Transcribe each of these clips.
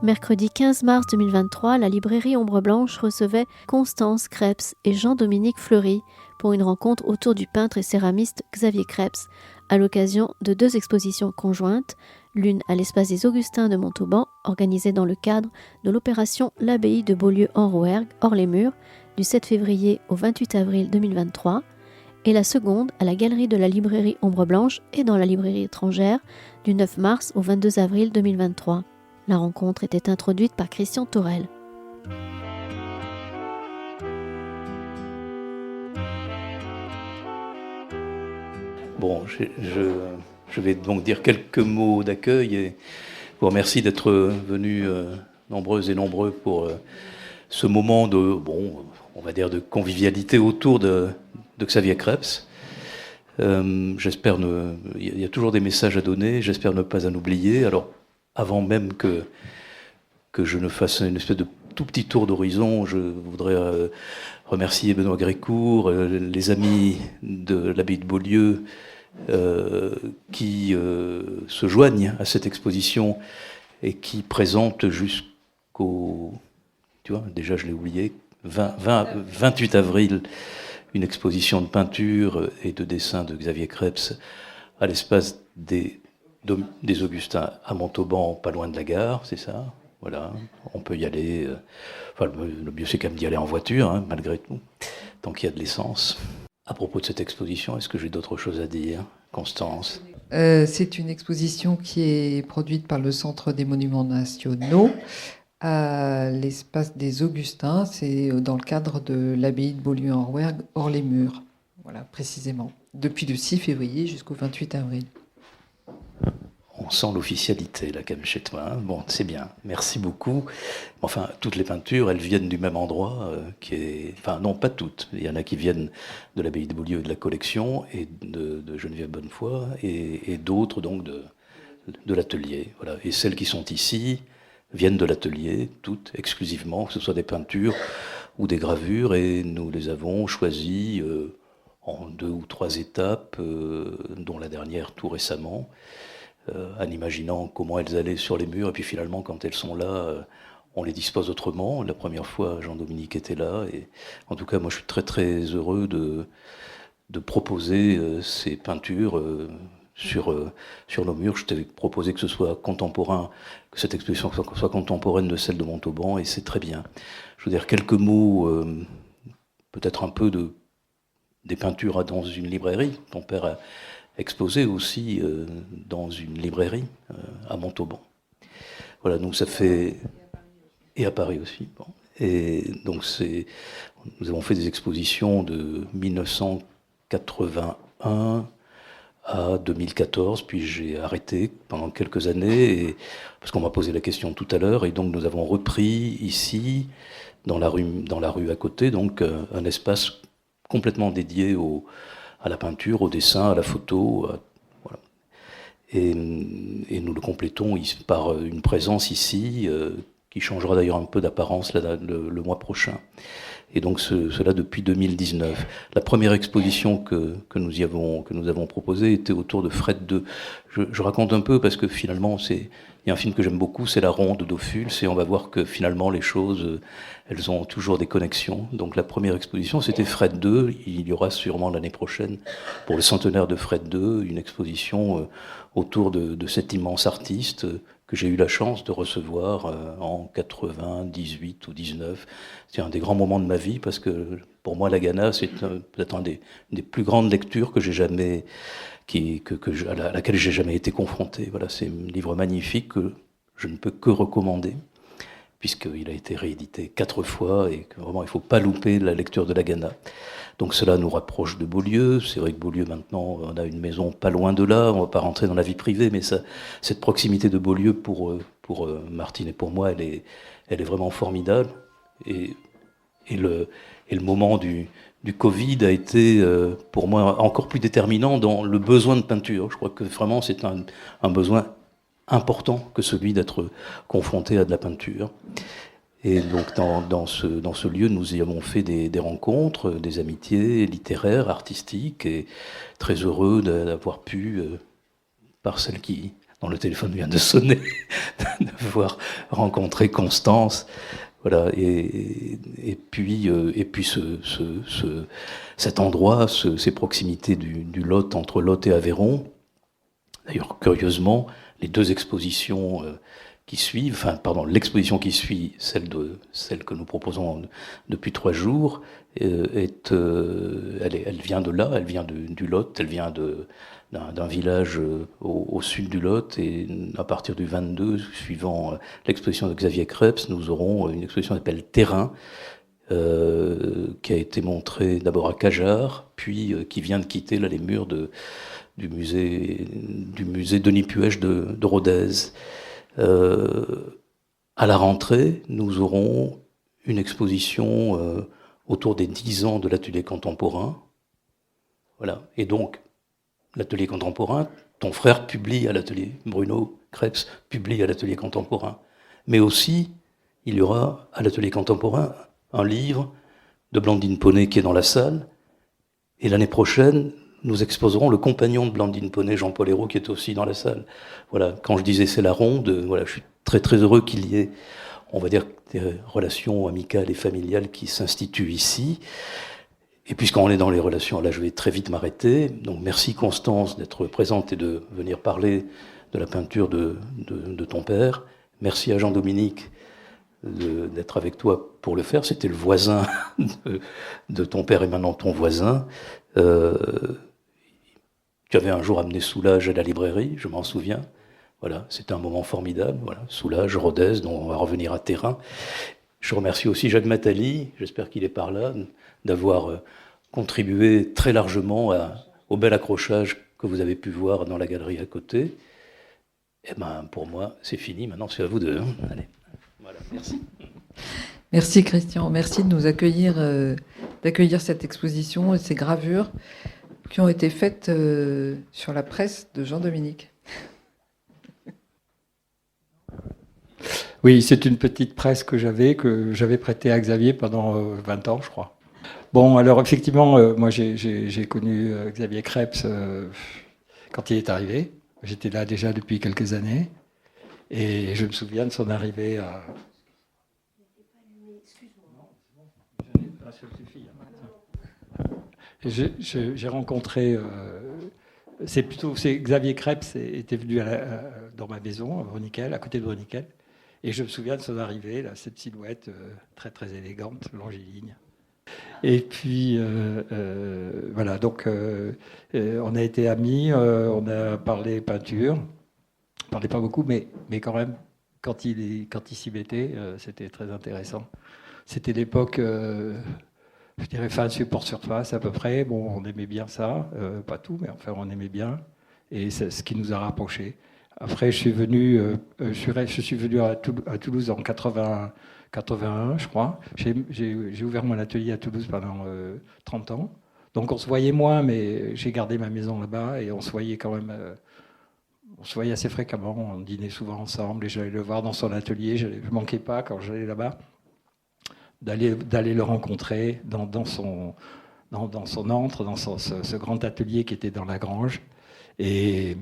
Mercredi 15 mars 2023, la librairie Ombre Blanche recevait Constance Krebs et Jean-Dominique Fleury pour une rencontre autour du peintre et céramiste Xavier Krebs, à l'occasion de 2 expositions conjointes, l'une à l'Espace des Augustins de Montauban, organisée dans le cadre de l'opération L'Abbaye de Beaulieu-en-Rouergue, hors les murs, du 7 février au 28 avril 2023, et la seconde à la galerie de la librairie Ombre Blanche et dans la librairie étrangère, du 9 mars au 22 avril 2023. La rencontre était introduite par Christian Thorel. Bon, je vais donc dire quelques mots d'accueil et vous remercie d'être venus nombreuses et nombreux pour ce moment de, on va dire de convivialité autour de Xavier Krebs. J'espère il y a toujours des messages à donner, j'espère ne pas en oublier. Alors, avant même que je ne fasse une espèce de tout petit tour d'horizon, je voudrais remercier Benoît Grécourt, les amis de l'abbaye de Beaulieu qui se joignent à cette exposition et qui présentent jusqu'au, tu vois, déjà je l'ai oublié, 28 avril, une exposition de peinture et de dessin de Xavier Krebs à l'espace des Augustins à Montauban, pas loin de la gare, c'est ça. Voilà, on peut y aller. Enfin, le mieux c'est quand même d'y aller en voiture, hein, malgré tout, tant qu'il y a de l'essence. À propos de cette exposition, est-ce que j'ai d'autres choses à dire, Constance ? C'est une exposition qui est produite par le Centre des Monuments Nationaux à l'espace des Augustins. C'est dans le cadre de l'abbaye de Beaulieu-en-Rouergue, hors les murs. Voilà, précisément. Depuis le 6 février jusqu'au 28 avril. On sent l'officialité, là, quand même, chez toi. Hein. Bon, c'est bien. Merci beaucoup. Enfin, toutes les peintures, elles viennent du même endroit, qui est... Enfin, non, pas toutes. Il y en a qui viennent de l'abbaye de Beaulieu et de la collection, et de Geneviève Bonnefoy, et d'autres, donc, de l'atelier. Voilà. Et celles qui sont ici viennent de l'atelier, toutes, exclusivement, que ce soit des peintures ou des gravures, et nous les avons choisies en 2 ou 3 étapes, dont la dernière tout récemment, en imaginant comment elles allaient sur les murs, et puis finalement, quand elles sont là, on les dispose autrement. La première fois, Jean-Dominique était là, et en tout cas, moi, je suis très très heureux de proposer ces peintures sur nos murs. Je t'avais proposé que ce soit contemporain, que cette exposition soit contemporaine de celle de Montauban, et c'est très bien. Je veux dire quelques mots, peut-être un peu des peintures dans une librairie. Ton père a exposé aussi dans une librairie à Montauban. Voilà, donc ça fait... Et à Paris aussi. Bon. Et donc nous avons fait des expositions de 1981 à 2014, puis j'ai arrêté pendant quelques années, parce qu'on m'a posé la question tout à l'heure, et donc nous avons repris ici, dans la rue à côté, donc un espace complètement dédié à la peinture, au dessin, à la photo, voilà. Et nous le complétons par une présence ici, qui changera d'ailleurs un peu d'apparence le mois prochain. Et donc cela depuis 2019. La première exposition que nous avons proposée était autour de Fred II. Je raconte un peu parce que finalement il y a un film que j'aime beaucoup, c'est La Ronde d'Ophuls, et on va voir que finalement les choses, elles ont toujours des connexions. Donc la première exposition, c'était Fred II. Il y aura sûrement l'année prochaine, pour le centenaire de Fred II, une exposition autour de cet immense artiste que j'ai eu la chance de recevoir en 98 ou 19. C'est un des grands moments de ma vie, parce que pour moi, la Ghana, c'est peut-être une des plus grandes lectures que j'ai jamais... à laquelle j'ai jamais été confronté. Voilà, c'est un livre magnifique que je ne peux que recommander, puisqu'il a été réédité 4 fois, et que vraiment il ne faut pas louper la lecture de la Ghana. Donc cela nous rapproche de Beaulieu. C'est vrai que Beaulieu, maintenant, on a une maison pas loin de là, on ne va pas rentrer dans la vie privée, mais cette proximité de Beaulieu pour Martine et pour moi, elle est vraiment formidable. Et le moment du Covid a été, pour moi, encore plus déterminant dans le besoin de peinture. Je crois que vraiment c'est un besoin important que celui d'être confronté à de la peinture. Et donc dans ce lieu, nous y avons fait des rencontres, des amitiés littéraires, artistiques, et très heureux d'avoir pu, par celle dont le téléphone vient de sonner, de pouvoir rencontrer Constance. Voilà, et puis cet endroit, ces proximités du Lot, entre Lot et Aveyron. D'ailleurs, curieusement, les deux expositions qui suivent, l'exposition qui suit, celle que nous proposons depuis 3 jours, elle vient de là, elle vient du Lot, elle vient d'un village au sud du Lot, et à partir du 22, suivant l'exposition de Xavier Krebs, nous aurons une exposition qui s'appelle Terrain, qui a été montrée d'abord à Cajar, puis qui vient de quitter là, les murs du musée Denis Puech de Rodez. À la rentrée, nous aurons une exposition autour des 10 ans de l'atelier contemporain. Voilà. Et donc, l'atelier contemporain, ton frère publie à l'atelier, Bruno Krebs publie à l'atelier contemporain. Mais aussi, il y aura à l'atelier contemporain un livre de Blandine Poney qui est dans la salle. Et l'année prochaine, nous exposerons le compagnon de Blandine Poney, Jean-Paul Hérault, qui est aussi dans la salle. Voilà. Quand je disais c'est la ronde, voilà, je suis très très heureux qu'il y ait, on va dire, des relations amicales et familiales qui s'instituent ici. Et puisqu'on est dans les relations, là je vais très vite m'arrêter. Donc merci Constance d'être présente et de venir parler de la peinture de ton père. Merci à Jean-Dominique d'être avec toi pour le faire. C'était le voisin de ton père et maintenant ton voisin. Tu avais un jour amené Soulage à la librairie, je m'en souviens. Voilà, c'était un moment formidable. Voilà, Soulage, Rodez, dont on va revenir à Terrain. Je remercie aussi Jacques Matali, j'espère qu'il est par là, d'avoir contribué très largement au bel accrochage que vous avez pu voir dans la galerie à côté. Et ben, pour moi, c'est fini. Maintenant, c'est à vous deux. Allez, voilà, merci. Merci Christian, merci de nous accueillir, d'accueillir cette exposition et ces gravures qui ont été faites sur la presse de Jean-Dominique. Oui, c'est une petite presse que j'avais prêtée à Xavier pendant 20 ans, je crois. Bon, alors effectivement, moi j'ai connu Xavier Krebs quand il est arrivé. J'étais là déjà depuis quelques années. Et je me souviens de son arrivée à... J'ai rencontré... c'est Xavier Krebs était venu dans ma maison, à Bruniquel, à côté de Bruniquel. Et je me souviens de son arrivée, là, cette silhouette très très élégante, longiligne. Et puis voilà, donc on a été amis, on a parlé peinture, on parlait pas beaucoup, mais quand même, quand il s'y mettait, c'était très intéressant. C'était l'époque, je dirais fin de support surface à peu près. Bon, on aimait bien ça, pas tout, mais enfin on aimait bien, et c'est ce qui nous a rapprochés. Après, je suis venu à Toulouse en 81, je crois. J'ai ouvert mon atelier à Toulouse pendant 30 ans. Donc on se voyait moins, mais j'ai gardé ma maison là-bas et on se voyait quand même. On se voyait assez fréquemment. On dînait souvent ensemble et j'allais le voir dans son atelier. Je ne manquais pas quand j'allais là-bas d'aller le rencontrer dans son antre, dans ce grand atelier qui était dans la grange. Et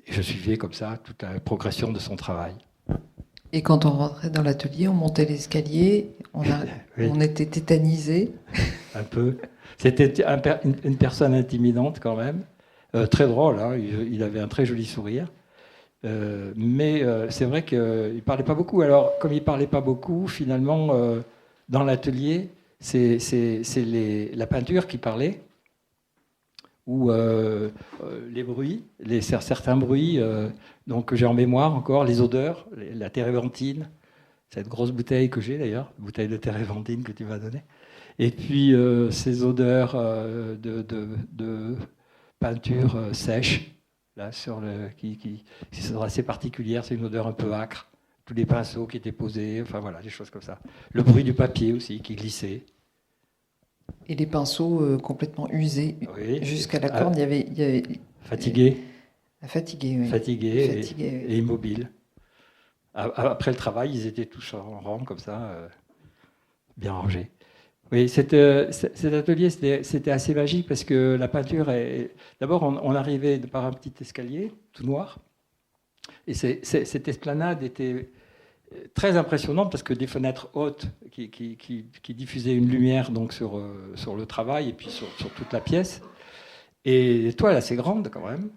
je suivais comme ça toute la progression de son travail. Et quand on rentrait dans l'atelier, on montait l'escalier, Oui. on était tétanisés. Un peu. C'était une personne intimidante quand même, très drôle, hein, il avait un très joli sourire. Mais c'est vrai qu'il ne parlait pas beaucoup. Alors, comme il ne parlait pas beaucoup, finalement, dans l'atelier, c'est la peinture qui parlait, ou les bruits, certains bruits donc, que j'ai en mémoire encore, les odeurs, la térébenthine, cette grosse bouteille que j'ai d'ailleurs, bouteille de térébenthine que tu m'as donnée, et puis ces odeurs de peinture sèche, là, qui sont assez particulières, c'est une odeur un peu âcre, tous les pinceaux qui étaient posés, enfin voilà, des choses comme ça. Le bruit du papier aussi qui glissait. Et les pinceaux complètement usés. Oui. Jusqu'à la corne, il y avait fatigué. Fatigué, oui. Fatigué et immobile. Après le travail, ils étaient tous en rang, comme ça, bien rangés. Oui, cet atelier, c'était assez magique parce que la peinture D'abord, on arrivait par un petit escalier, tout noir, Et cette esplanade était très impressionnante parce que des fenêtres hautes qui diffusaient une lumière donc sur le travail et puis sur toute la pièce. Et des toiles assez grandes quand même,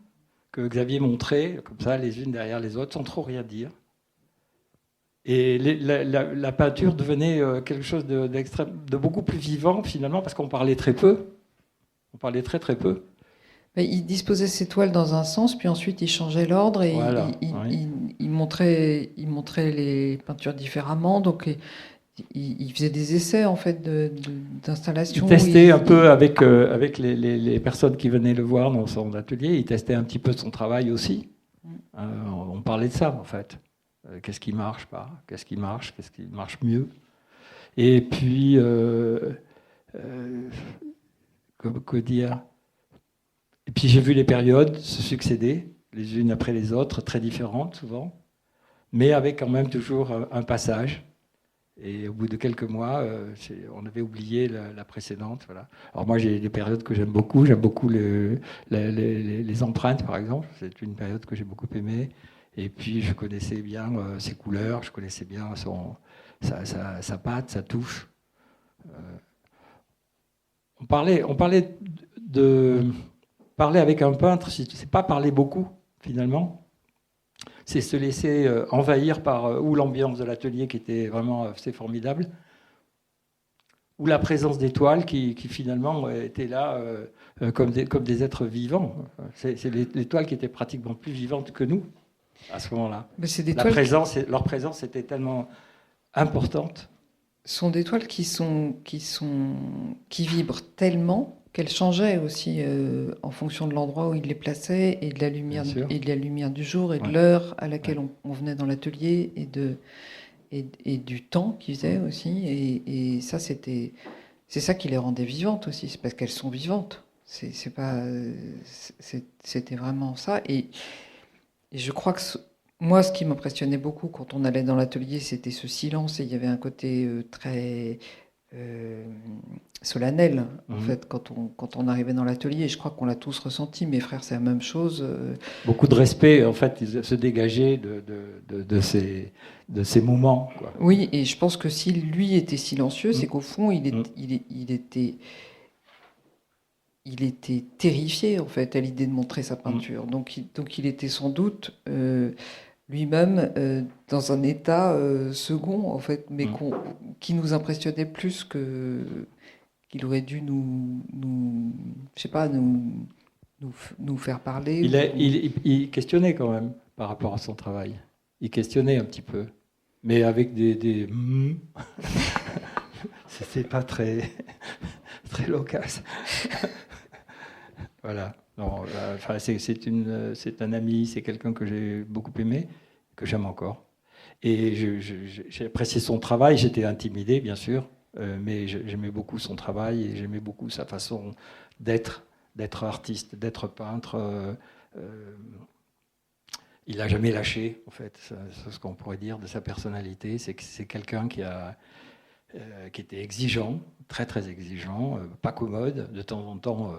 que Xavier montrait comme ça les unes derrière les autres sans trop rien dire. Et la peinture devenait quelque chose de beaucoup plus vivant finalement parce qu'on parlait très peu. On parlait très très peu. Mais il disposait ses toiles dans un sens, puis ensuite il changeait l'ordre et Voilà, il montrait les peintures différemment. Donc il faisait des essais en fait d'installation. Il testait un peu avec les personnes qui venaient le voir dans son atelier. Il testait un petit peu son travail aussi. On parlait de ça en fait. Qu'est-ce qui marche pas? Qu'est-ce qui marche mieux? Et puis que dire? Et puis j'ai vu les périodes se succéder, les unes après les autres, très différentes souvent, mais avec quand même toujours un passage. Et au bout de quelques mois, on avait oublié la précédente. Voilà. Alors moi, j'ai des périodes que j'aime beaucoup. J'aime beaucoup les empreintes, par exemple. C'est une période que j'ai beaucoup aimée. Et puis, je connaissais bien ses couleurs, je connaissais bien sa patte, sa touche. On parlait de parler avec un peintre, c'est pas parler beaucoup, finalement. C'est se laisser envahir par ou l'ambiance de l'atelier qui était vraiment assez formidable, ou la présence d'étoiles qui finalement étaient là comme des êtres vivants. C'est les toiles qui étaient pratiquement plus vivantes que nous à ce moment-là. Mais c'est des Leur présence était tellement importante. Ce sont des toiles qui vibrent tellement qu'elles changeaient aussi en fonction de l'endroit où il les plaçait et de la lumière du jour et de l'heure à laquelle on venait dans l'atelier et du temps qu'ils faisaient aussi. Et ça, c'est ça qui les rendait vivantes aussi, c'est parce qu'elles sont vivantes. C'était vraiment ça. Et je crois que moi, ce qui m'impressionnait beaucoup quand on allait dans l'atelier, c'était ce silence et il y avait un côté très solennel en fait quand on arrivait dans l'atelier. Je crois qu'on l'a tous ressenti. Mes frères, c'est la même chose. Beaucoup de respect en fait se dégageait de ces moments, quoi. Oui, et je pense que s'il lui était silencieux, c'est qu'au fond il était terrifié en fait à l'idée de montrer sa peinture. Donc il était sans doute lui-même dans un état second en fait, mais qui nous impressionnait plus qu'il aurait dû nous faire parler. Il questionnait quand même par rapport à son travail. Il questionnait un petit peu, mais avec des c'était pas très loquace. Voilà. Non, enfin, c'est un ami, c'est quelqu'un que j'ai beaucoup aimé, que j'aime encore. Et j'ai apprécié son travail, j'étais intimidé, bien sûr, mais j'aimais beaucoup son travail et j'aimais beaucoup sa façon d'être artiste, d'être peintre. Il n'a jamais lâché, en fait. C'est ce qu'on pourrait dire de sa personnalité. C'est que c'est quelqu'un qui était exigeant, très très exigeant, pas commode. De temps en temps,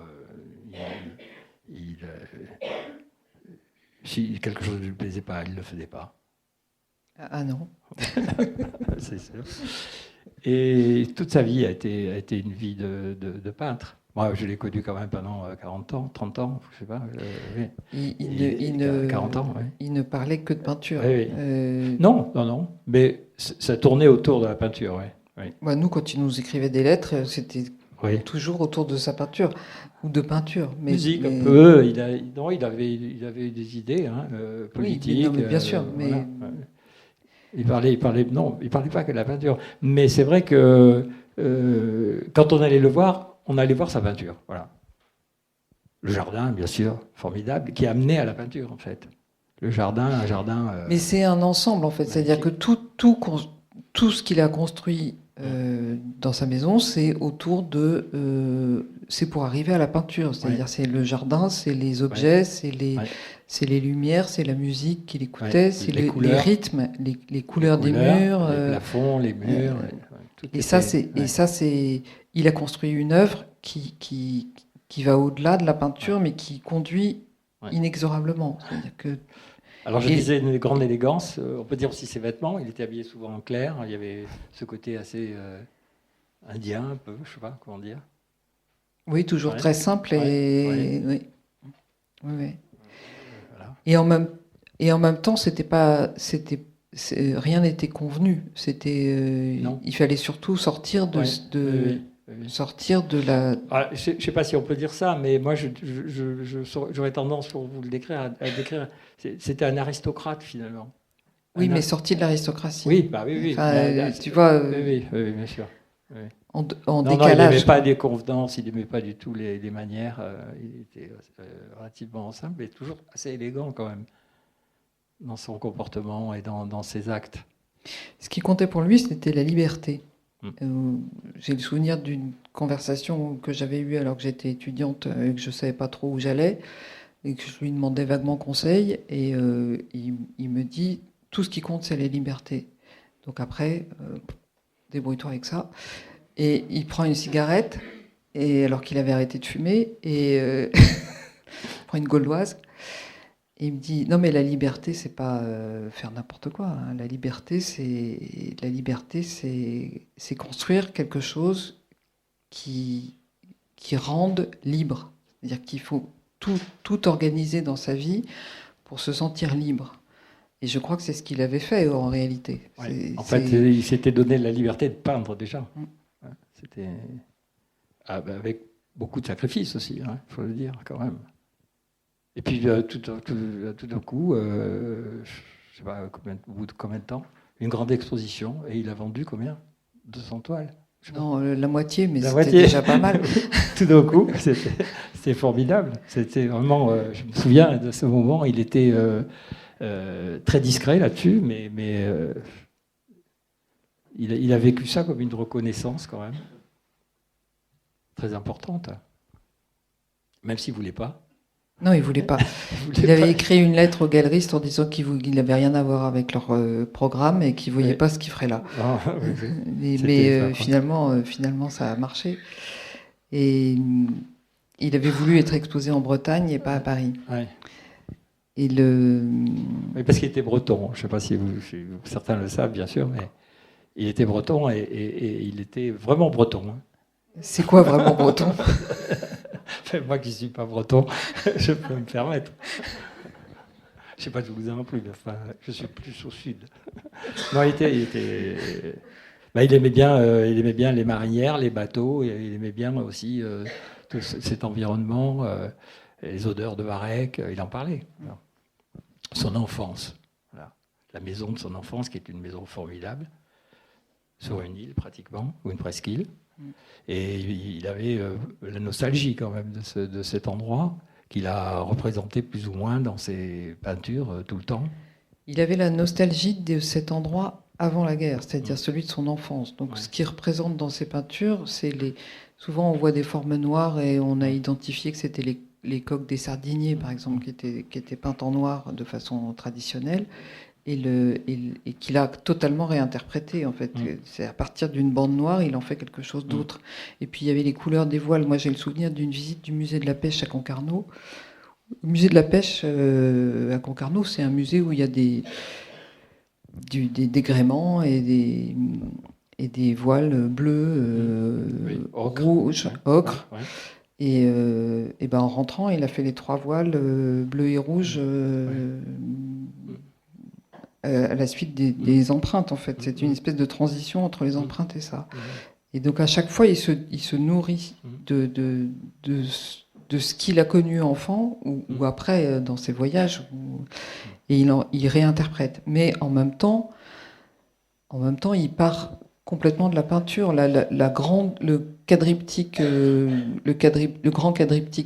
si quelque chose ne lui plaisait pas, il ne le faisait pas. Ah non. C'est sûr. Et toute sa vie a été une vie de peintre. Moi, je l'ai connu quand même pendant 40 ans, 30 ans, je ne sais pas. Oui. 40 ans, oui. Il ne parlait que de peinture. Oui. Non. Mais ça tournait autour de la peinture, oui. Bah, nous, quand il nous écrivait des lettres, c'était toujours autour de sa peinture ou de peinture. Musique un peu. Il avait des idées politiques. Oui, mais bien sûr. Voilà. Il parlait pas que de la peinture. Mais c'est vrai que quand on allait le voir, on allait voir sa peinture. Voilà. Le jardin, bien sûr, formidable, qui amenait à la peinture, en fait. Le jardin, un jardin. Mais c'est un ensemble, en fait. Magnifique. C'est-à-dire que tout ce qu'il a construit dans sa maison, c'est autour c'est pour arriver à la peinture. C'est-à-dire, c'est le jardin, c'est les objets, c'est les lumières, c'est la musique qu'il écoutait, c'est les rythmes, les couleurs des murs, les plafonds, les murs. Il a construit une œuvre qui va au-delà de la peinture, mais qui conduit inexorablement. C'est-à-dire que Alors je Et- disais une grande élégance, on peut dire aussi ses vêtements, il était habillé souvent en clair, il y avait ce côté assez indien un peu, je sais pas comment dire. Oui, toujours Ouais. très simple et oui. Oui, oui. Voilà. Et en même temps, rien n'était convenu. Non. Il fallait surtout sortir Ouais. Oui. sortir de la. Ah, je ne sais pas si on peut dire ça, mais moi j'aurais tendance pour vous le décrire à décrire. C'était un aristocrate finalement. Oui, Un mais ar- sorti de l'aristocratie. Oui, bah oui, oui. Enfin, Bah, tu vois, oui, bien sûr. Oui. en Non, il décalage. n'aimait pas des convenances, il n'aimait pas du tout les manières. Il était relativement simple, mais toujours assez élégant quand même dans son comportement et dans ses actes. Ce qui comptait pour lui, c'était la liberté. Mm. J'ai le souvenir d'une conversation que j'avais eue alors que j'étais étudiante et que je ne savais pas trop où j'allais et que je lui demandais vaguement conseil. Et il me dit, tout ce qui compte, c'est la liberté. Donc après, débrouille-toi avec ça. Et il prend une cigarette, et alors qu'il avait arrêté de fumer, et il prend une gauloise. Et il me dit, non mais la liberté, c'est pas faire n'importe quoi. Hein. La liberté, c'est construire quelque chose qui rende libre. C'est-à-dire qu'il faut tout organiser dans sa vie pour se sentir libre. Et je crois que c'est ce qu'il avait fait en réalité. Ouais. En fait, il s'était donné la liberté de peindre déjà. C'était avec beaucoup de sacrifices aussi, il faut le dire quand même. Et puis tout d'un coup, je ne sais pas au bout de combien de temps, une grande exposition, et il a vendu combien 200 toiles. Non, la moitié, mais La c'était moitié. déjà pas mal. Tout d'un coup, c'était formidable. C'était vraiment, je me souviens de ce moment, il était très discret là-dessus, mais il a vécu ça comme une reconnaissance quand même, très importante, même s'il ne voulait pas. Non, il voulait pas. Il avait écrit une lettre aux galeristes en disant qu'il n'avait rien à voir avec leur programme et qu'il ne voyait pas ce qu'il ferait là. Ah, mais finalement, ça a marché. Et il avait voulu être exposé en Bretagne et pas à Paris. Ouais. Et Oui, parce qu'il était breton. Je ne sais pas si certains le savent, bien sûr, mais il était breton et il était vraiment breton. C'est quoi vraiment breton? Moi qui ne suis pas breton, je peux me permettre. Je ne sais pas toulousain non plus, mais enfin, je suis plus au sud. Non, il aimait bien les marinières, les bateaux, et il aimait bien aussi tout cet environnement, les odeurs de varech, il en parlait. Alors, son enfance, voilà. La maison de son enfance, qui est une maison formidable, sur une île pratiquement, ou une presqu'île. Et il avait la nostalgie quand même de cet endroit qu'il a représenté plus ou moins dans ses peintures tout le temps. Il avait la nostalgie de cet endroit avant la guerre, c'est-à-dire celui de son enfance. Donc ce qu'il représente dans ses peintures, souvent on voit des formes noires et on a identifié que c'était les coques des sardiniers, par exemple, qui étaient peintes en noir de façon traditionnelle. Et qu'il a totalement réinterprété, en fait. C'est à partir d'une bande noire, il en fait quelque chose d'autre. Et puis il y avait les couleurs des voiles. Moi, j'ai le souvenir d'une visite du musée de la pêche à Concarneau. Le musée de la pêche à Concarneau, c'est un musée où il y a des gréements et des voiles bleus, rouges, ocre. Ouais. Et ben en rentrant, il a fait les 3 voiles bleus et rouges. À la suite des empreintes, en fait. C'est une espèce de transition entre les empreintes et ça. Et donc, à chaque fois, il se nourrit de ce qu'il a connu enfant ou après, dans ses voyages, et il réinterprète. Mais en même temps, il part complètement de la peinture. Le grand quadriptyque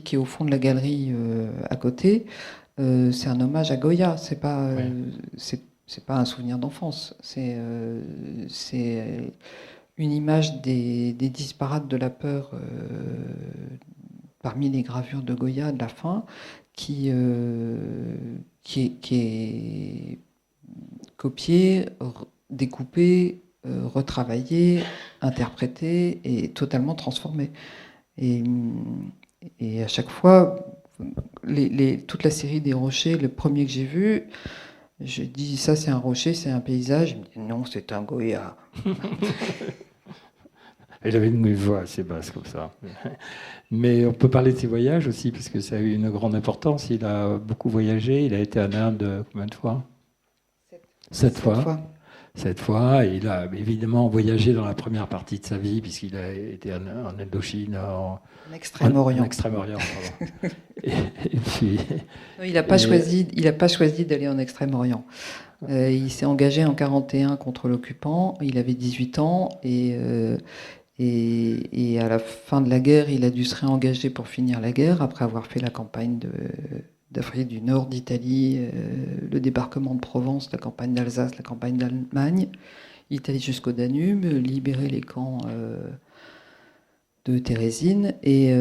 qui est au fond de la galerie à côté, c'est un hommage à Goya. C'est pas un souvenir d'enfance, c'est une image des disparates de la peur parmi les gravures de Goya de la fin, qui est copiée, découpée, retravaillée, interprétée et totalement transformée. Et à chaque fois, toute la série des Rochers, le premier que j'ai vu, Je dis, ça c'est un rocher, c'est un paysage. Il me dit, non, c'est un Goya. Il avait une voix assez basse comme ça. Mais on peut parler de ses voyages aussi, parce que ça a eu une grande importance. Il a beaucoup voyagé. Il a été en Inde combien de fois? 7 fois. 7 fois. Et il a évidemment voyagé dans la première partie de sa vie, puisqu'il a été en Indochine, En Extrême-Orient. En Extrême-Orient, pardon. et puis, Non, il n'a pas choisi d'aller en Extrême-Orient. Il s'est engagé en 1941 contre l'occupant. Il avait 18 ans et à la fin de la guerre, il a dû se réengager pour finir la guerre après avoir fait la campagne d'Afrique du Nord, d'Italie, le débarquement de Provence, la campagne d'Alsace, la campagne d'Allemagne. Il est allé jusqu'au Danube, libérer les camps de Térésine et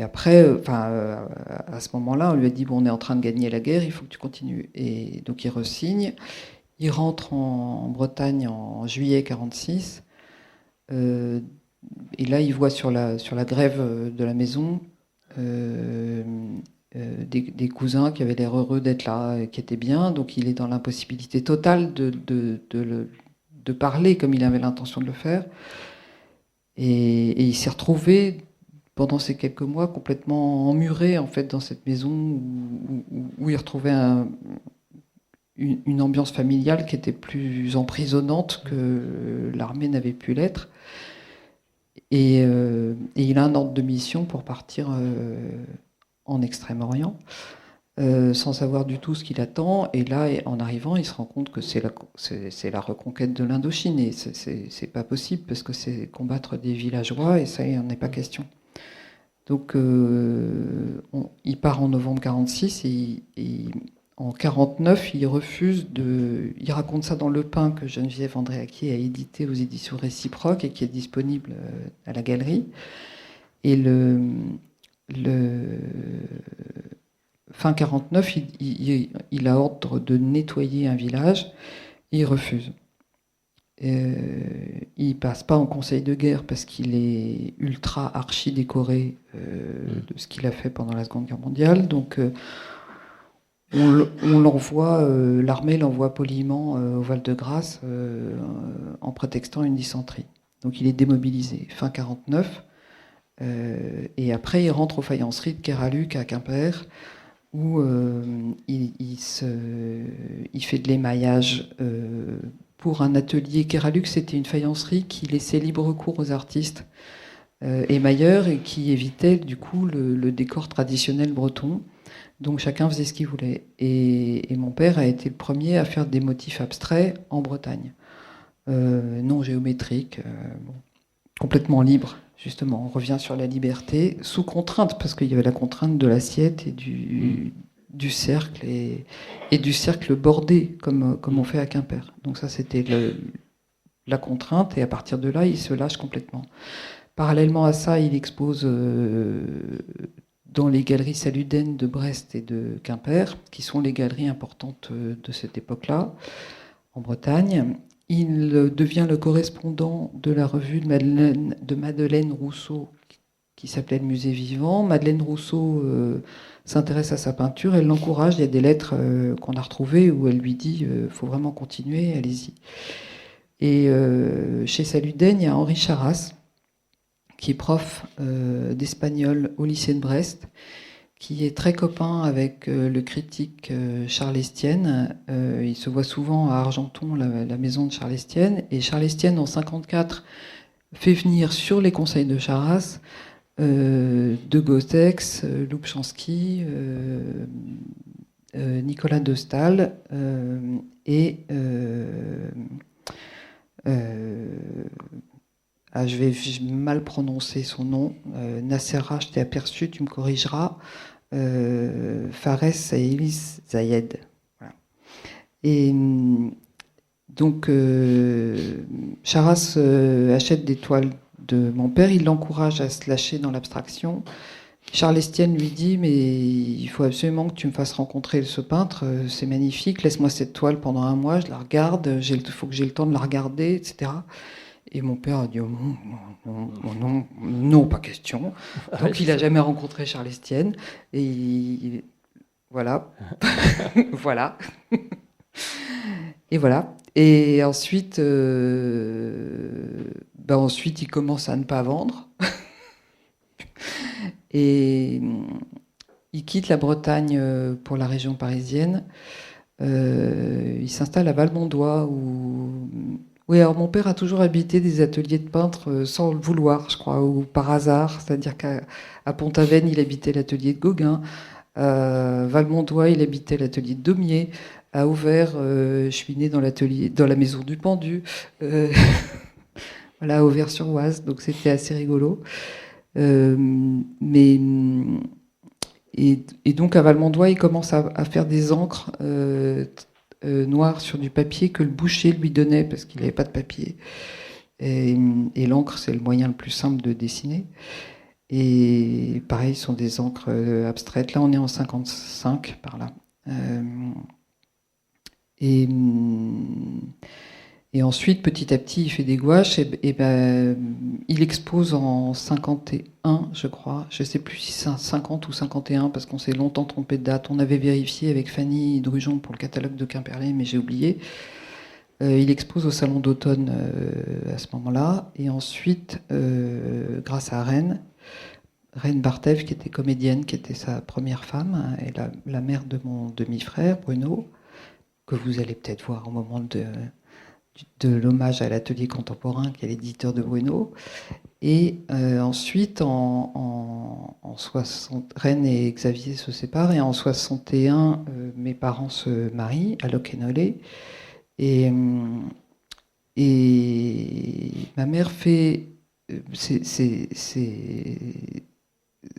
après, à ce moment-là, on lui a dit bon, on est en train de gagner la guerre, il faut que tu continues. Et donc il re-signe. Il rentre en Bretagne en juillet 1946. Et là, il voit sur la grève de la maison des cousins qui avaient l'air heureux d'être là, et qui étaient bien. Donc il est dans l'impossibilité totale de parler comme il avait l'intention de le faire. Et il s'est retrouvé pendant ces quelques mois complètement emmuré en fait dans cette maison où il retrouvait une ambiance familiale qui était plus emprisonnante que l'armée n'avait pu l'être. Et il a un ordre de mission pour partir en Extrême-Orient, sans savoir du tout ce qu'il attend. Et là, en arrivant, il se rend compte que c'est la reconquête de l'Indochine. Et c'est pas possible, parce que c'est combattre des villageois, et ça, il n'en est pas question. Donc, il part en novembre 1946, et en 1949, il refuse il raconte ça dans Le Pain, que Geneviève Andréaki a édité aux éditions Réciproques et qui est disponible à la galerie. Et fin 1949, il a ordre de nettoyer un village et il refuse. Il passe pas en conseil de guerre parce qu'il est ultra archi décoré de ce qu'il a fait pendant la Seconde Guerre mondiale. Donc on l'envoie, l'armée l'envoie poliment au Val-de-Grâce en prétextant une dysenterie. Donc il est démobilisé fin 1949. Et après il rentre aux faïenceries de Keraluc à Quimper, où il fait de l'émaillage pour un atelier. Keraluc, c'était une faïencerie qui laissait libre cours aux artistes émailleurs et qui évitait du coup le décor traditionnel breton. Donc chacun faisait ce qu'il voulait. Et mon père a été le premier à faire des motifs abstraits en Bretagne, non géométriques, complètement libres. Justement, on revient sur la liberté, sous contrainte, parce qu'il y avait la contrainte de l'assiette et du cercle, et du cercle bordé, comme on fait à Quimper. Donc ça, c'était la contrainte, et à partir de là, il se lâche complètement. Parallèlement à ça, il expose dans les galeries Saluden de Brest et de Quimper, qui sont les galeries importantes de cette époque-là, en Bretagne. Il devient le correspondant de la revue de Madeleine Rousseau, qui s'appelait Le Musée Vivant. Madeleine Rousseau s'intéresse à sa peinture, elle l'encourage. Il y a des lettres qu'on a retrouvées où elle lui dit « faut vraiment continuer, allez-y ». Et chez Saluden, il y a Henri Charras, qui est prof d'espagnol au lycée de Brest, qui est très copain avec le critique Charles Estienne. Il se voit souvent à Argenton, la maison de Charles Estienne. Et Charles Estienne, en 1954, fait venir sur les conseils de Charras de Gotex, Lubchansky, Nicolas de Staël et je vais mal prononcer son nom, Nassera, je t'ai aperçu, tu me corrigeras, Fares Saïlis Zayed. Voilà. Et donc, Charras achète des toiles de mon père, il l'encourage à se lâcher dans l'abstraction. Charles Estienne lui dit « mais il faut absolument que tu me fasses rencontrer ce peintre, c'est magnifique, laisse-moi cette toile pendant un mois, je la regarde, il faut que j'ai le temps de la regarder, etc. » Et mon père a dit oh, non, pas question. Donc il n'a jamais rencontré Charles Estienne. Et Voilà. Voilà. Et voilà. Et ensuite, ensuite, il commence à ne pas vendre. Et il quitte la Bretagne pour la région parisienne. Il s'installe à Valmondois où... Oui, alors mon père a toujours habité des ateliers de peintre sans le vouloir, je crois, ou par hasard. C'est-à-dire qu'à Pont-Aven, il habitait l'atelier de Gauguin. À Valmondois, il habitait l'atelier de Daumier. À Auvers, je suis née dans la maison du Pendu. Euh, voilà, à Auvers-sur-Oise. Donc c'était assez rigolo. Euh, mais et donc à Valmondois, il commence à faire des encres noires sur du papier que le boucher lui donnait parce qu'il n'avait pas de papier. Et l'encre, c'est le moyen le plus simple de dessiner. Et pareil, ce sont des encres abstraites. Là, on est en 55 par là. Et ensuite, petit à petit, il fait des gouaches. Il expose en 51, je crois. Je ne sais plus si c'est 50 ou 51, parce qu'on s'est longtemps trompé de date. On avait vérifié avec Fanny Drujon pour le catalogue de Quimperlé, mais j'ai oublié. Il expose au Salon d'automne à ce moment-là. Et ensuite, grâce à Rennes Barthève, qui était comédienne, qui était sa première femme, et la mère de mon demi-frère, Bruno, que vous allez peut-être voir au moment de l'hommage à l'atelier contemporain, qui est l'éditeur de Bruno. Et ensuite, en 60, Rennes et Xavier se séparent, et en 61, mes parents se marient à Locquenolé. Et ma mère fait...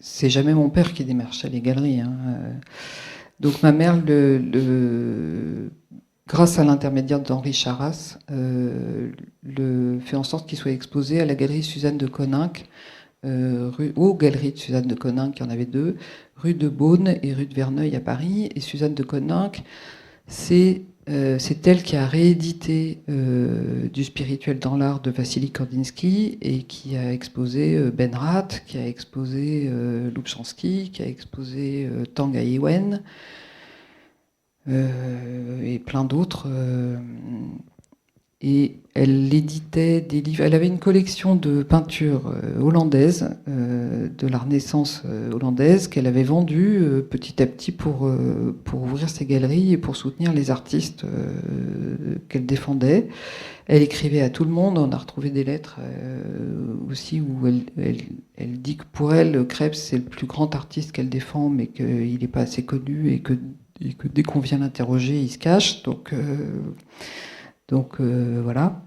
C'est jamais mon père qui démarchait les galeries. Hein. Donc ma mère, grâce à l'intermédiaire d'Henri Charras, fait en sorte qu'il soit exposé à la galerie Suzanne de Koninck, aux galeries de Suzanne de Koninck, il y en avait deux, rue de Beaune et rue de Verneuil à Paris. Et Suzanne de Koninck, c'est elle qui a réédité du spirituel dans l'art de Vassili Kandinsky et qui a exposé Benrath, qui a exposé Lubchansky, qui a exposé Tang Aiwen et plein d'autres. Et elle éditait des livres. Elle avait une collection de peintures hollandaises, de la Renaissance hollandaise, qu'elle avait vendue petit à petit pour ouvrir ses galeries et pour soutenir les artistes qu'elle défendait. Elle écrivait à tout le monde. On a retrouvé des lettres aussi où elle dit que pour elle, Krebs, c'est le plus grand artiste qu'elle défend, mais qu'il n'est pas assez connu et que dès qu'on vient l'interroger, il se cache. Donc voilà.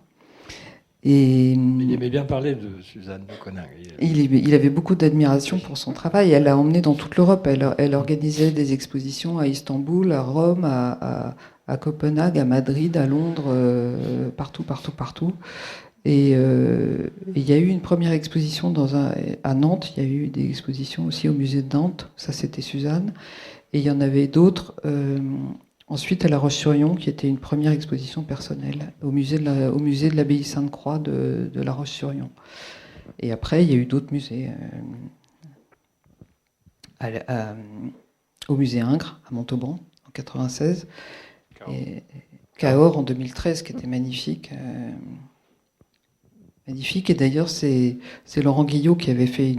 Et il aimait bien parler de Suzanne de Koninck. Il avait beaucoup d'admiration pour son travail. Elle l'a emmené dans toute l'Europe. Elle organisait des expositions à Istanbul, à Rome, à Copenhague, à Madrid, à Londres, partout. Et il y a eu une première exposition à Nantes. Il y a eu des expositions aussi au musée de Nantes. Ça, c'était Suzanne. Et il y en avait d'autres. Ensuite, à La Roche-sur-Yon, qui était une première exposition personnelle au musée de l'abbaye Sainte-Croix de La Roche-sur-Yon. Et après, il y a eu d'autres musées. Au musée Ingres, à Montauban, en 96. Et Cahors, en 2013, qui était magnifique. Magnifique. Et d'ailleurs, c'est Laurent Guillot qui avait fait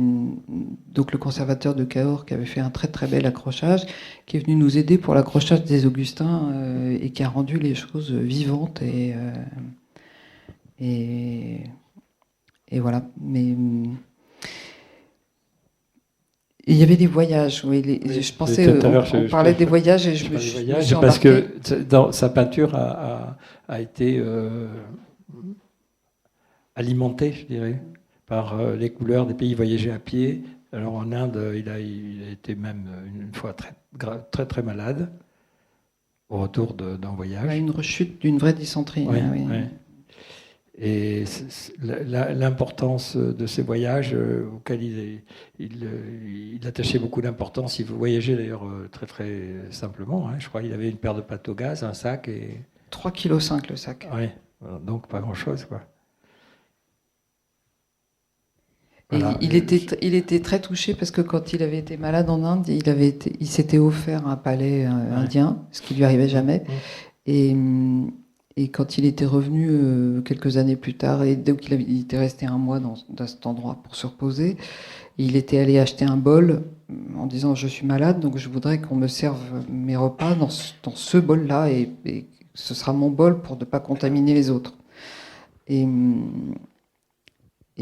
donc le conservateur de Cahors, qui avait fait un très très bel accrochage, qui est venu nous aider pour l'accrochage des Augustins et qui a rendu les choses vivantes et voilà. Mais il y avait des voyages. Oui, je pensais, on parlait des voyages et je me suis parce que dans sa peinture a été alimenté, je dirais, par les couleurs des pays voyagés à pied. Alors en Inde, il a été même une fois très très malade au retour d'un voyage. Une rechute d'une vraie dysenterie. Oui, oui. Et l'importance de ces voyages auxquels il attachait beaucoup d'importance. Il voyageait d'ailleurs très très simplement. Hein. Je crois qu'il avait une paire de pattes au gaz, un sac et 3,5 kg le sac. Oui, donc pas grand-chose, quoi. Voilà. Il était très touché parce que quand il avait été malade en Inde, il s'était offert un palais indien, ce qui lui arrivait jamais. Et quand il était revenu quelques années plus tard, et donc il était resté un mois dans cet endroit pour se reposer, il était allé acheter un bol en disant je suis malade, donc je voudrais qu'on me serve mes repas dans ce bol-là, et ce sera mon bol pour ne pas contaminer les autres. Et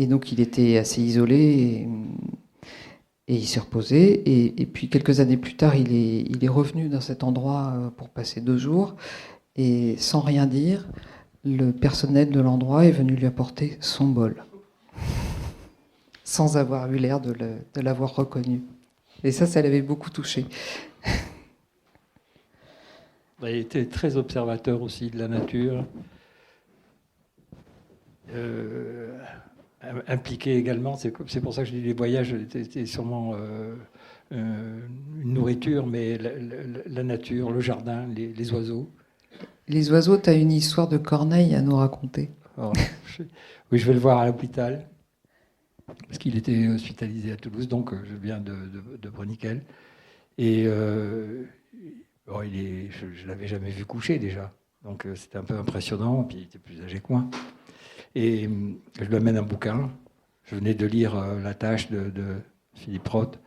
donc il était assez isolé, et il s'est reposé. Et puis quelques années plus tard, il est revenu dans cet endroit pour passer 2 jours. Et sans rien dire, le personnel de l'endroit est venu lui apporter son bol, sans avoir eu l'air de l'avoir reconnu. Et ça l'avait beaucoup touché. Il était très observateur aussi de la nature. Impliqué également, c'est pour ça que je dis les voyages étaient sûrement une nourriture, mais la nature, le jardin, les oiseaux. Les oiseaux, tu as une histoire de corneille à nous raconter. Alors, oui, je vais le voir à l'hôpital, parce qu'il était hospitalisé à Toulouse, donc je viens de Bruniquel. Et je ne l'avais jamais vu coucher déjà, donc c'était un peu impressionnant, puis il était plus âgé que moi. Et je lui amène un bouquin. Je venais de lire La Tâche de Philippe Roth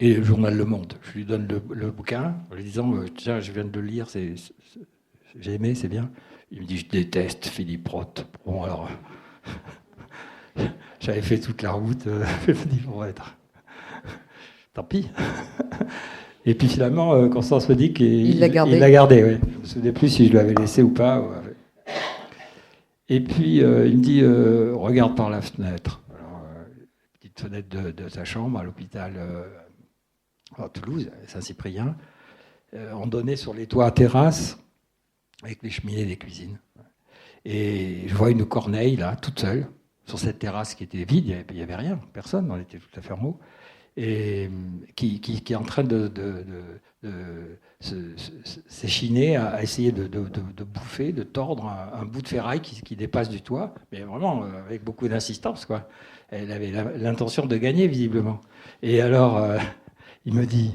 et le journal Le Monde. Je lui donne le bouquin en lui disant tiens, je viens de le lire, j'ai aimé, c'est bien. Il me dit je déteste Philippe Roth. Bon, alors, j'avais fait toute la route. Je me dis bon, tant pis. Et puis finalement, Constance me dit qu'il l'a gardé. Oui. Je ne me souvenais plus si je l'avais laissé ou pas. Ouais. Et puis, il me dit, regarde par la fenêtre. Alors, petite fenêtre de sa chambre à l'hôpital à Toulouse, Saint-Cyprien. On donnait sur les toits à terrasse avec les cheminées des cuisines. Et je vois une corneille, là, toute seule, sur cette terrasse qui était vide. Il n'y avait rien, personne, on était tout à fait en haut. Et qui est en train de s'échiner à essayer de bouffer, de tordre un bout de ferraille qui dépasse du toit, mais vraiment avec beaucoup d'insistance, quoi. Elle avait l'intention de gagner, visiblement. Et alors, il me dit,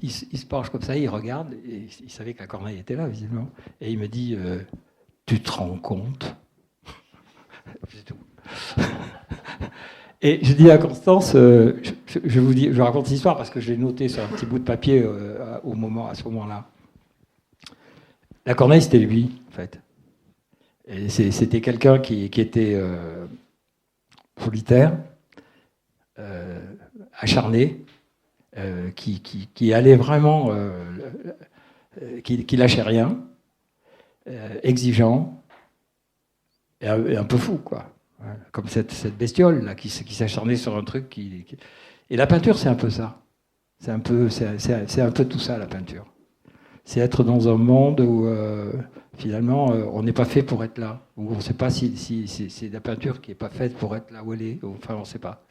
il se penche comme ça, il regarde, et il savait que la corneille était là, visiblement, et il me dit, tu te rends compte? C'est tout. Et je dis à Constance, je raconte l'histoire parce que je l'ai noté sur un petit bout de papier à ce moment-là. La corneille, c'était lui, en fait. Et c'était quelqu'un qui était solitaire, acharné, qui allait vraiment, qui lâchait rien, exigeant, et un peu fou, quoi. Comme cette bestiole là qui s'acharnait sur un truc et la peinture, c'est un peu ça. C'est un peu tout ça, la peinture. C'est être dans un monde où finalement on n'est pas fait pour être là. Où on ne sait pas si c'est la peinture qui n'est pas faite pour être là où elle est. Enfin, on ne sait pas.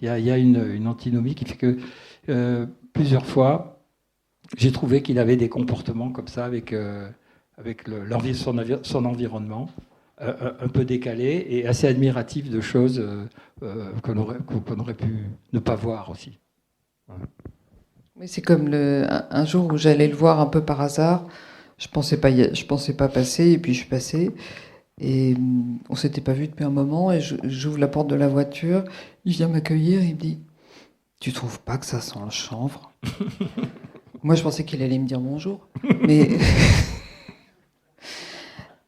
Il y a une antinomie qui fait que plusieurs fois, j'ai trouvé qu'il avait des comportements comme ça avec son environnement. Un peu décalé et assez admiratif de choses qu'on aurait pu ne pas voir aussi. Voilà. Mais c'est comme un jour où j'allais le voir un peu par hasard. Je pensais pas passer, et puis je suis passé. Et on s'était pas vu depuis un moment, et j'ouvre la porte de la voiture. Il vient m'accueillir et il me dit « Tu trouves pas que ça sent le chanvre ?» Moi, je pensais qu'il allait me dire bonjour. Mais...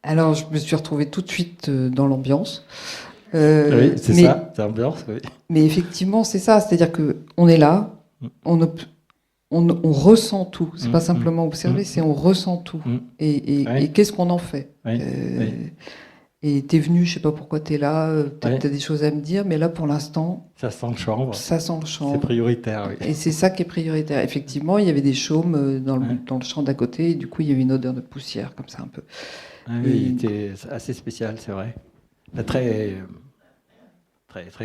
Alors, je me suis retrouvée tout de suite dans l'ambiance. Oui, c'est ça, c'est l'ambiance, oui. Mais effectivement, c'est ça. C'est-à-dire qu'on est là, on ressent tout. C'est pas simplement observer, c'est on ressent tout. Et qu'est-ce qu'on en fait? Et t'es venu, je sais pas pourquoi t'es là, peut-être t'as des choses à me dire, mais là, pour l'instant... Ça sent le chanvre. Ça sent le chanvre. C'est prioritaire, oui. Et c'est ça qui est prioritaire. Effectivement, il y avait des chaumes dans le champ d'à côté, et du coup, il y avait une odeur de poussière, comme ça, un peu. Oui, il était assez spécial, c'est vrai. Très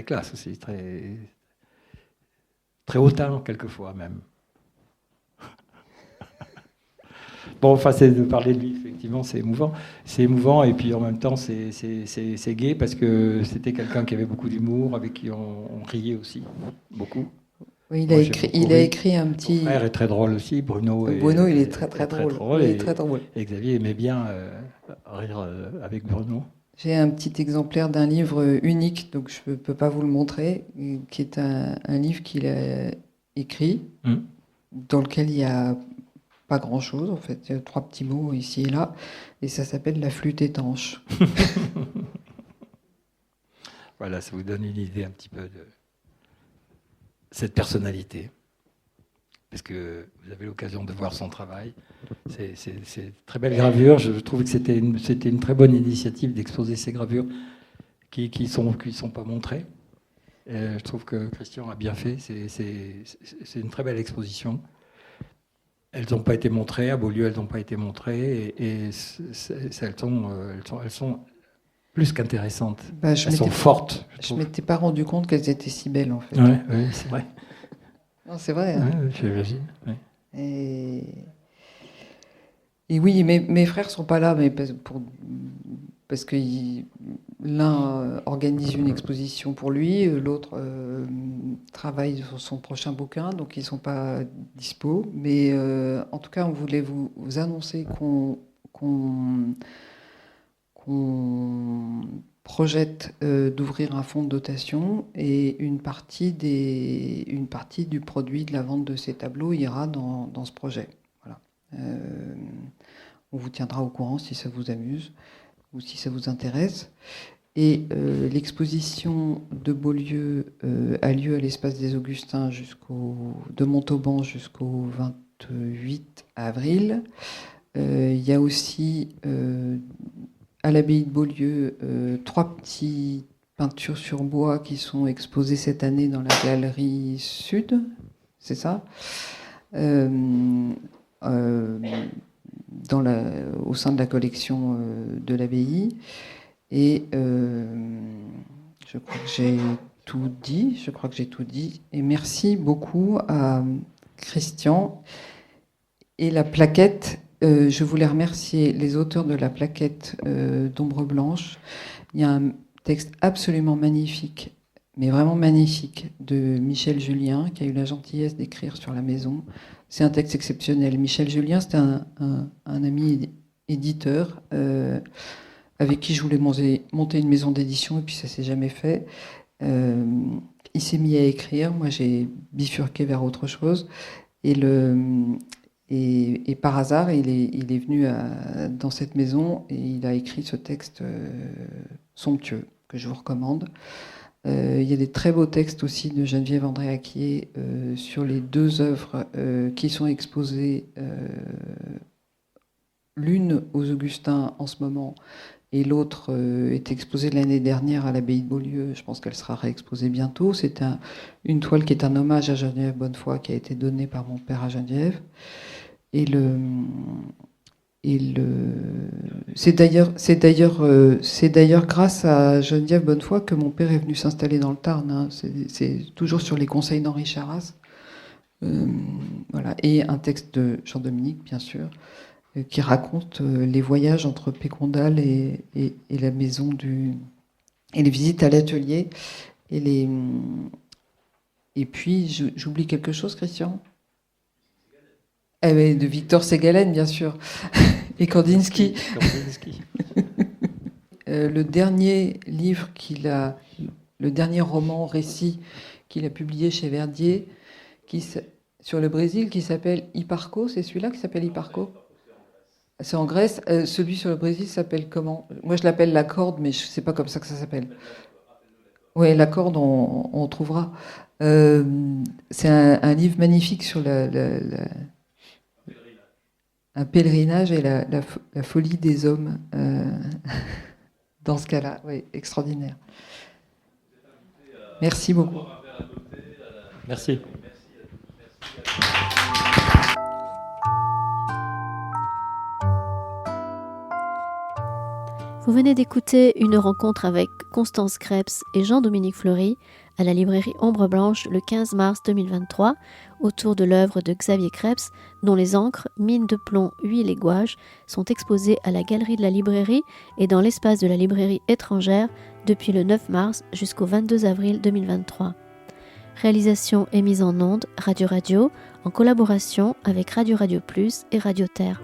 classe aussi, très hautain quelquefois même. Bon, enfin, c'est de parler de lui, effectivement, c'est émouvant. C'est émouvant, et puis en même temps, c'est gai, parce que c'était quelqu'un qui avait beaucoup d'humour, avec qui on riait aussi, beaucoup. Oui, Moi, j'ai beaucoup il a ri. écrit un Son petit. frère est très drôle aussi, Bruno. Bruno, il est très très drôle. Il est et, très drôle. et Xavier aimait bien rire avec Bruno. J'ai un petit exemplaire d'un livre unique, donc je ne peux pas vous le montrer, qui est un livre qu'il a écrit, dans lequel il n'y a pas grand-chose, en fait. Il y a 3 petits mots ici et là, et ça s'appelle La flûte étanche. Voilà, ça vous donne une idée un petit peu de cette personnalité. Parce que vous avez l'occasion de voir son travail. C'est une très belle gravure. Je trouve que c'était une très bonne initiative d'exposer ces gravures qui sont pas montrées. Et je trouve que Christian a bien fait. C'est une très belle exposition. Elles n'ont pas été montrées. À Beaulieu, elles n'ont pas été montrées. Et elles sont plus qu'intéressantes. Elles sont fortes. Je ne m'étais pas rendu compte qu'elles étaient si belles, en fait. Oui, c'est vrai. Non, c'est vrai. Hein. Ouais, j'imagine. Ouais. Et oui, mes frères sont pas là, mais parce que l'un organise une exposition pour lui, l'autre travaille sur son prochain bouquin, donc ils sont pas dispo. Mais en tout cas, on voulait vous annoncer qu'on projette d'ouvrir un fonds de dotation, et une partie du produit de la vente de ces tableaux ira dans ce projet. Voilà. On vous tiendra au courant si ça vous amuse ou si ça vous intéresse. Et l'exposition de Beaulieu a lieu à l'Espace des Augustins de Montauban jusqu'au 28 avril. Il y a aussi à l'abbaye de Beaulieu 3 petites peintures sur bois qui sont exposées cette année dans la galerie sud, c'est ça, au sein de la collection de l'abbaye. Et je crois que j'ai tout dit. Et merci beaucoup à Christian. Et la plaquette, je voulais remercier les auteurs de la plaquette d'Ombre Blanche. Il y a un texte absolument magnifique, mais vraiment magnifique, de Michel Julien, qui a eu la gentillesse d'écrire sur la maison. C'est un texte exceptionnel. Michel Julien, c'était un ami éditeur avec qui je voulais monter une maison d'édition, et puis ça ne s'est jamais fait. Il s'est mis à écrire, moi j'ai bifurqué vers autre chose. Et par hasard, il est venu dans cette maison, et il a écrit ce texte somptueux que je vous recommande. Il y a des très beaux textes aussi de Geneviève André-Acquier sur les 2 œuvres qui sont exposées, l'une aux Augustins en ce moment, et l'autre est exposée l'année dernière à l'abbaye de Beaulieu. Je pense qu'elle sera réexposée bientôt. C'est une toile qui est un hommage à Geneviève Bonnefoy, qui a été donnée par mon père à Geneviève. C'est d'ailleurs grâce à Geneviève Bonnefoy que mon père est venu s'installer dans le Tarn. Hein. C'est toujours sur les conseils d'Henri Charras. Voilà. Et un texte de Jean-Dominique, bien sûr, qui raconte les voyages entre Pécondal et la maison et les visites à l'atelier. Et puis, j'oublie quelque chose, Christian ? De Victor Ségalen, bien sûr, et Kandinsky. Le dernier livre le dernier roman, récit qu'il a publié chez Verdier, sur le Brésil, qui s'appelle Hipparco, c'est celui-là qui s'appelle Hipparco ? C'est en Grèce. Celui sur le Brésil s'appelle comment ? Moi, je l'appelle La Corde, mais je ne sais pas comme ça que ça s'appelle. Oui, La Corde, on trouvera. C'est un livre magnifique sur un pèlerinage et la folie des hommes dans ce cas-là. Oui, extraordinaire. Merci beaucoup. Merci. Vous venez d'écouter une rencontre avec Constance Krebs et Jean-Dominique Fleury à la librairie Ombre Blanche le 15 mars 2023 autour de l'œuvre de Xavier Crepes, dont les encres, mines de plomb, huile et gouache sont exposées à la galerie de la librairie et dans l'espace de la librairie étrangère depuis le 9 mars jusqu'au 22 avril 2023. Réalisation et mise en onde Radio en collaboration avec Radio Plus et Radio Terre.